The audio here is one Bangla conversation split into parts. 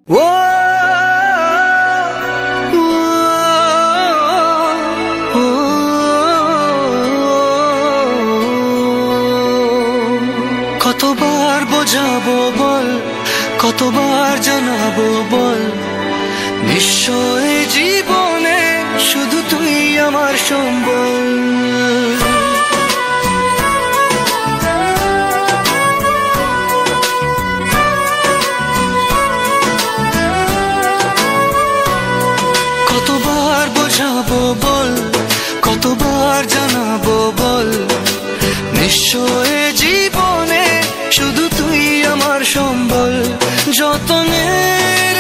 ও কতবার বোঝাবো বল, কতবার জানাবো বল, নিশ্চয় জীবনে শুধু তুই আমার সম্বল। কতবার বোঝাবো বল, কতবার জানাবো বল, নিশ্চয় জীবনে শুধু তুই আমার সম্বল। যতনে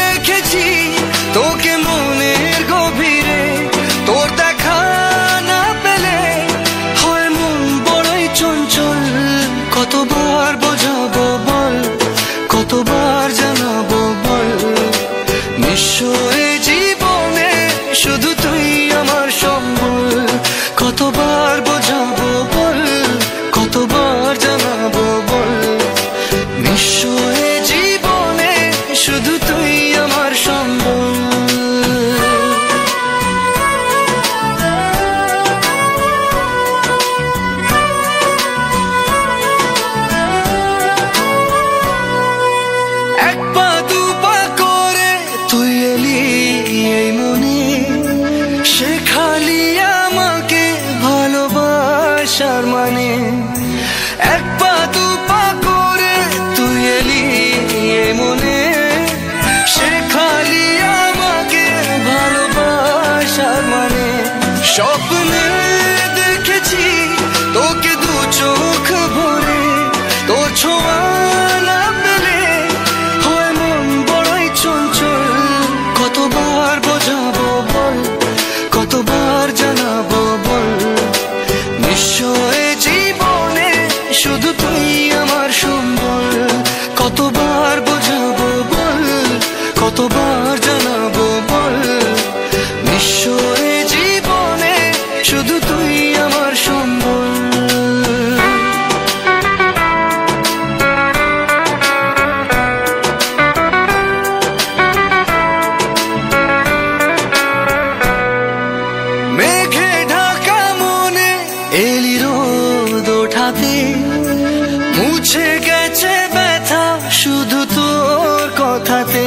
রেখেছি তোকে মনের গভীরে, তোর দেখা না পেলে হয় মন বড়ই চঞ্চল। কতবার বোঝাবো বল, কতবার জানাবো বল, নিশ্চয় জীবনে শুধু তুই আমার সম্বল। কতবার বোঝাবো বল, কতবার জানাবো বল, নিশ্চয় জীবনে শুধু তুই আমার সম্বল। এক পা দু পা করে তুই এলি এই মনে, শেখালি আমাকে ভালোবাসার মানে। এক পা দু পা করে তুই এলি এই মনে, শেখালি আমাকে ভালোবাসার মানে। স্বপ্নে দেখেছি তোকে দু চোখ ভরে, তোর ছোঁয়া না পেলে হয় মন বড়ই চঞ্চল। কতবার বোঝাবো বল, কতবার জানাবো বল, নিশ্চয় জীবনে শুধু তুই আমার সম্বল। কতবার বোঝাবো বল, কতবার জানাবো বল, নিশ্চয় জীবনে শুধু তুই আমার সম্বল। মেঘে ঢাকা মনে এলি রোদ ওঠাতে, মুছে গেছে ব্যথা শুধু তোর কথাতে।